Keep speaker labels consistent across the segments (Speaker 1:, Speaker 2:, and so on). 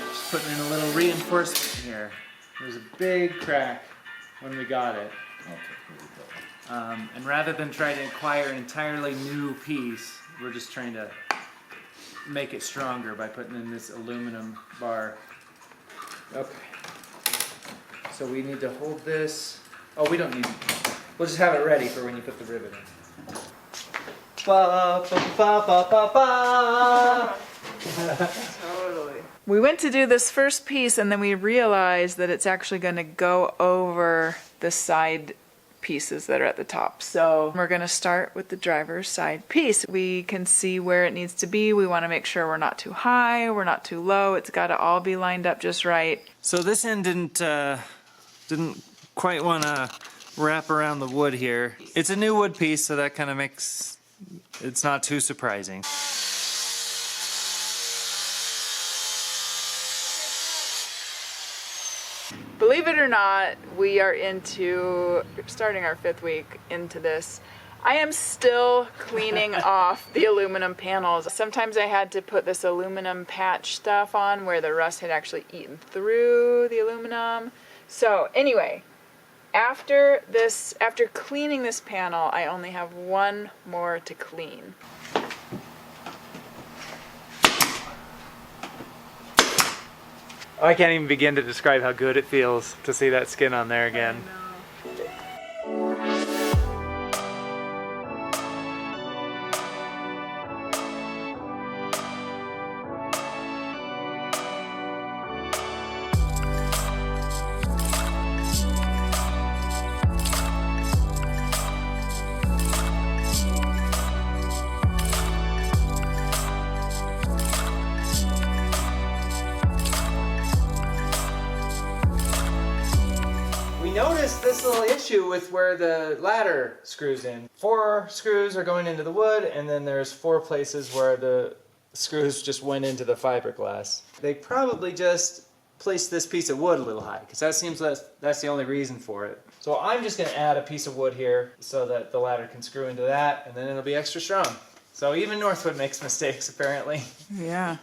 Speaker 1: Just putting in a little reinforcement here. There's a big crack when we got it. And rather than try to acquire an entirely new piece, we're just trying to make it stronger by putting in this aluminum bar. Okay. So we need to hold this. Oh, we don't need it. We'll just have it ready for when you put the rivet in. Ba, ba, ba, ba, ba, ba.
Speaker 2: Totally. We went to do this first piece and then we realized that it's actually going to go over the side pieces that are at the top. So we're going to start with the driver's side piece. We can see where it needs to be. We want to make sure we're not too high, we're not too low. It's got to all be lined up just right.
Speaker 1: So this end didn't quite want to wrap around the wood here. It's a new wood piece, so that kind of makes it's not too surprising.
Speaker 2: Believe it or not, we are starting our 5th week into this. I am still cleaning off the aluminum panels. Sometimes I had to put this aluminum patch stuff on where the rust had actually eaten through the aluminum. So anyway, after cleaning this panel, I only have one more to clean.
Speaker 1: I can't even begin to describe how good it feels to see that skin on there again. Notice this little issue with where the ladder screws in. 4 screws are going into the wood, and then there's 4 places where the screws just went into the fiberglass. They probably just placed this piece of wood a little high, because that seems that's the only reason for it. So I'm just going to add a piece of wood here so that the ladder can screw into that, and then it'll be extra strong. So even Northwood makes mistakes, apparently.
Speaker 2: Yeah.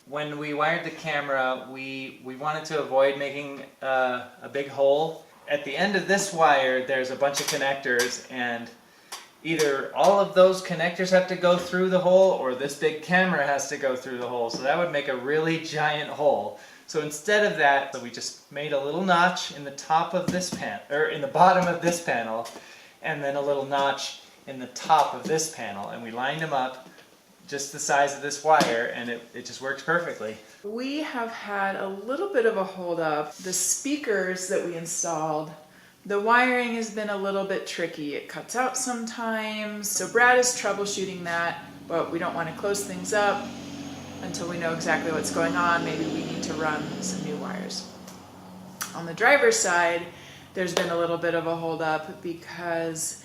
Speaker 1: When we wired the camera, we wanted to avoid making a big hole. At the end of this wire, there's a bunch of connectors, and either all of those connectors have to go through the hole, or this big camera has to go through the hole. So that would make a really giant hole. So instead of that, we just made a little notch in the top of this in the bottom of this panel, and then a little notch in the top of this panel, and we lined them up just the size of this wire, and it just works perfectly.
Speaker 2: We have had a little bit of a hold up. The speakers that we installed, the wiring has been a little bit tricky. It cuts out sometimes. So Brad is troubleshooting that, but we don't want to close things up until we know exactly what's going on. Maybe we need to run some new wires. On the driver's side, there's been a little bit of a hold up because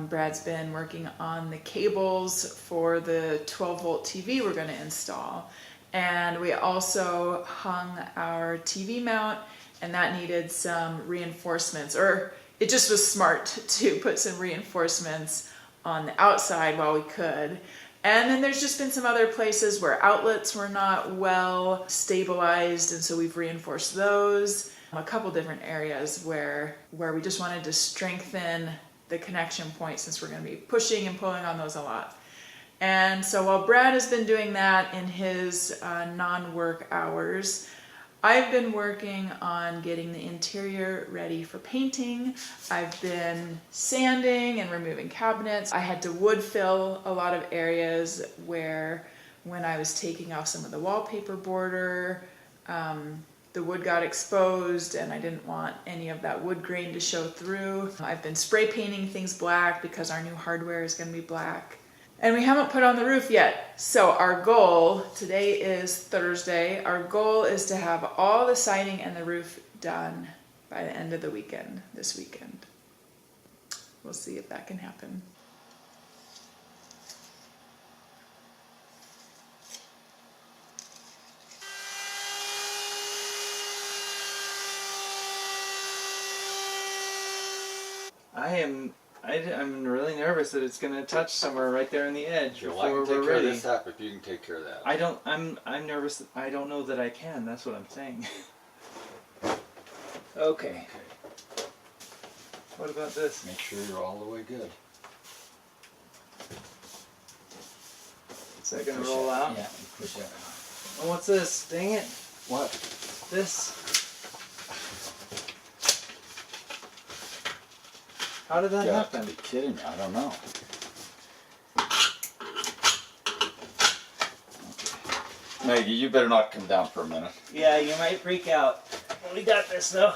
Speaker 2: Brad's been working on the cables for the 12-volt TV we're going to install. And we also hung our TV mount, and that needed some reinforcements, or it just was smart to put some reinforcements on the outside while we could. And then there's just been some other places where outlets were not well stabilized, and so we've reinforced those. A couple different areas where we just wanted to strengthen the connection point, since we're going to be pushing and pulling on those a lot. And so while Brad has been doing that in his non-work hours, I've been working on getting the interior ready for painting. I've been sanding and removing cabinets. I had to wood fill a lot of areas where, when I was taking off some of the wallpaper border, the wood got exposed, and I didn't want any of that wood grain to show through. I've been spray painting things black because our new hardware is going to be black. And we haven't put on the roof yet. So our goal, today is Thursday, our goal is to have all the siding and the roof done by the end of the weekend, this weekend. We'll see if that can happen.
Speaker 1: I'm really nervous that it's gonna touch somewhere right there on the edge
Speaker 3: Well, I
Speaker 1: before
Speaker 3: can take
Speaker 1: we're
Speaker 3: care
Speaker 1: ready.
Speaker 3: of this half if you can take care of that.
Speaker 1: I'm nervous. I don't know that I can. That's what I'm saying. Okay. What about this?
Speaker 3: Make sure you're all the way good.
Speaker 1: Is that gonna
Speaker 3: Push
Speaker 1: roll
Speaker 3: it.
Speaker 1: out?
Speaker 3: Yeah, you push it.
Speaker 1: Oh, what's this? Dang it!
Speaker 3: What?
Speaker 1: This. How did that
Speaker 3: You
Speaker 1: happen?
Speaker 3: gotta be kidding me. I don't know. Okay. Maggie, you better not come down for a minute.
Speaker 1: Yeah, you might freak out. We got this though.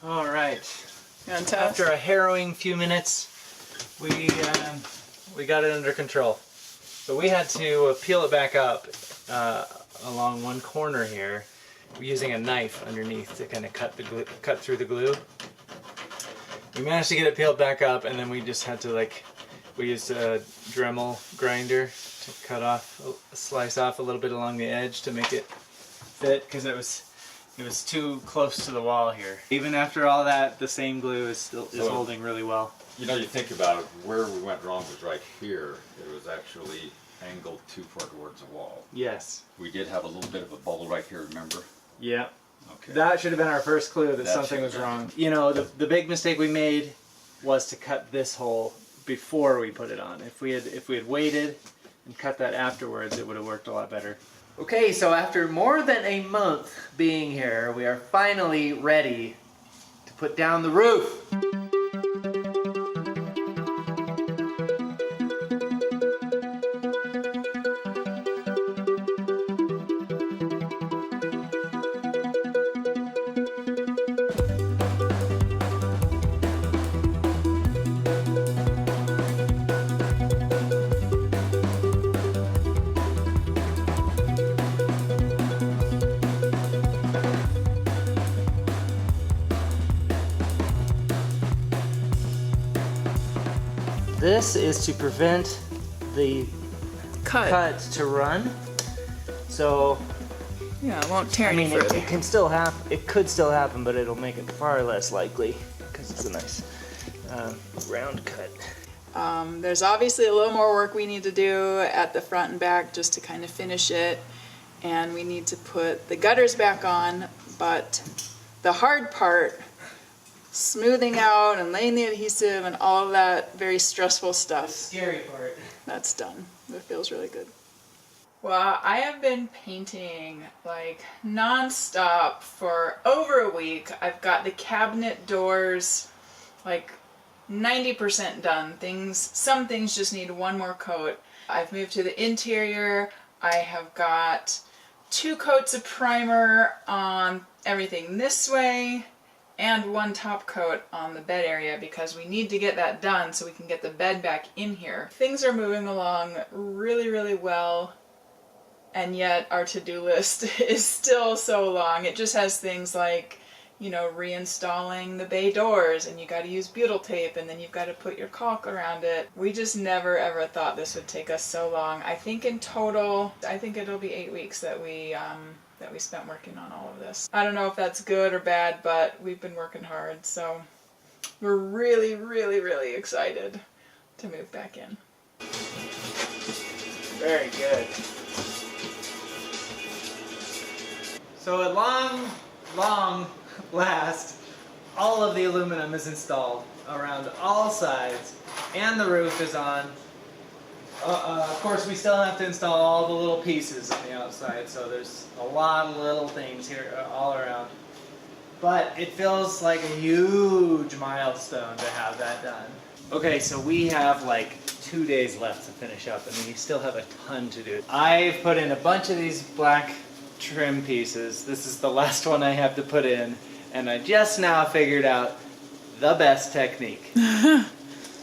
Speaker 1: All right. After a harrowing few minutes, we got it under control. So we had to peel it back up along one corner here, using a knife underneath to kind of cut through the glue. We managed to get it peeled back up, and then we just had to we used a Dremel grinder to slice off a little bit along the edge to make it fit, because it was too close to the wall here. Even after all that, the same glue is holding really well.
Speaker 3: You know, you think about it, where we went wrong was right here. It was actually angled too far towards the wall.
Speaker 1: Yes.
Speaker 3: We did have a little bit of a bubble right here, remember?
Speaker 1: Yeah.
Speaker 3: Okay.
Speaker 1: That should have been our first clue that
Speaker 3: That
Speaker 1: something was
Speaker 3: should have
Speaker 1: wrong. You know, the big mistake we made was to cut this hole before we put it on. If we had waited and cut that afterwards, it would have worked a lot better. Okay, so after more than a month being here, we are finally ready to put down the roof. This is to prevent the cut to run. So
Speaker 2: Yeah, it won't tear
Speaker 1: I
Speaker 2: any
Speaker 1: mean,
Speaker 2: further.
Speaker 1: it can still happen. It could still happen, but it'll make it far less likely because it's a nice round cut.
Speaker 2: There's obviously a little more work we need to do at the front and back just to kind of finish it, and we need to put the gutters back on, but the hard part, smoothing out and laying the adhesive and all of that very stressful stuff,
Speaker 1: Scary part.
Speaker 2: that's done. It feels really good. Well, I have been painting like non-stop for over a week. I've got the cabinet doors like 90% done. Some things just need one more coat. I've moved to the interior. I have got 2 coats of primer on everything this way and 1 top coat on the bed area because we need to get that done so we can get the bed back in here. Things are moving along really, really well, and yet our to-do list is still so long. It just has things like, you know, reinstalling the bay doors, and you got to use butyl tape, and then you've got to put your caulk around it. We just never ever thought this would take us so long. I think in total, I think it'll be 8 weeks that we spent working on all of this. I don't know if that's good or bad, but we've been working hard, so we're really, really, really excited to move back in.
Speaker 1: Very good. So at long last, all of the aluminum is installed around all sides, and the roof is on. Of course, we still have to install all the little pieces on the outside, so there's a lot of little things here all around. But it feels like a huge milestone to have that done. Okay, so we have like 2 days left to finish up, and we still have a ton to do. I've put in a bunch of these black trim pieces. This is the last one I have to put in, and I just now figured out the best technique.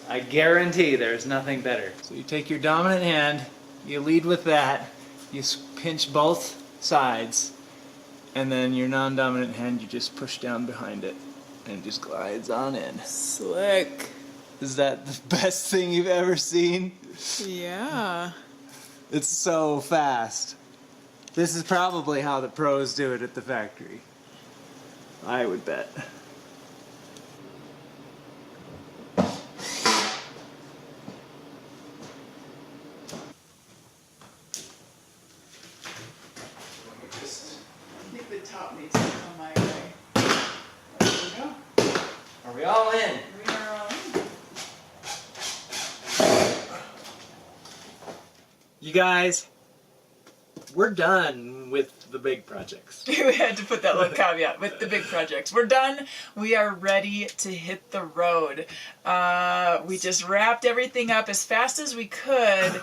Speaker 1: I guarantee there's nothing better. So you take your dominant hand, you lead with that, you pinch both sides, and then your non-dominant hand you just push down behind it, and it just glides on in.
Speaker 2: Slick.
Speaker 1: Is that the best thing you've ever seen?
Speaker 2: Yeah.
Speaker 1: It's so fast. This is probably how the pros do it at the factory. I would bet.
Speaker 2: I think the top needs to come my way. There we go.
Speaker 1: Are we all in?
Speaker 2: We are all in.
Speaker 1: You guys, we're done with the big projects.
Speaker 2: We had to put that little caveat with the big projects. We're done. We are ready to hit the road. We just wrapped everything up as fast as we could,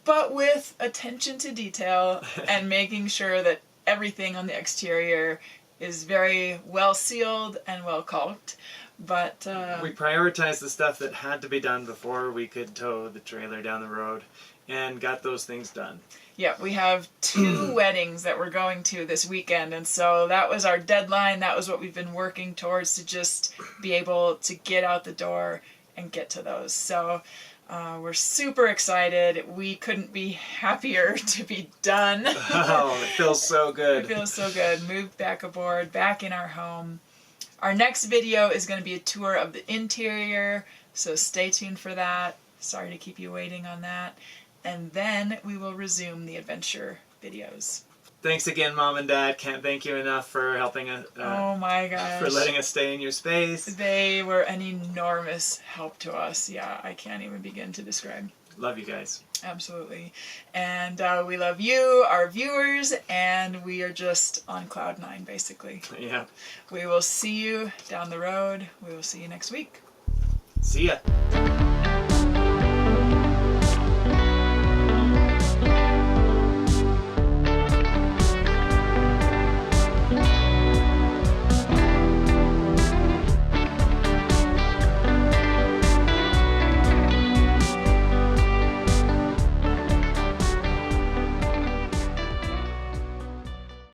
Speaker 2: but with attention to detail and making sure that everything on the exterior is very well sealed and well caulked. But
Speaker 1: We prioritized the stuff that had to be done before we could tow the trailer down the road and got those things done.
Speaker 2: yeah, we have 2 weddings that we're going to this weekend, and so that was our deadline. That was what we've been working towards, to just be able to get out the door and get to those. So we're super excited. We couldn't be happier to be done.
Speaker 1: Oh, it feels so
Speaker 2: It
Speaker 1: good.
Speaker 2: feels so good. Moved back aboard, back in our home. Our next video is going to be a tour of the interior, so stay tuned for that. Sorry to keep you waiting on that. And then we will resume the adventure videos.
Speaker 1: Thanks again, Mom and Dad. Can't thank you enough for helping us,
Speaker 2: Oh my gosh.
Speaker 1: for letting us stay in your space.
Speaker 2: They were an enormous help to us. Yeah, I can't even begin to describe.
Speaker 1: Love you guys.
Speaker 2: Absolutely. And we love you, our viewers, and we are just on cloud 9, basically.
Speaker 1: Yeah.
Speaker 2: We will see you down the road. We will see you next week.
Speaker 1: See ya.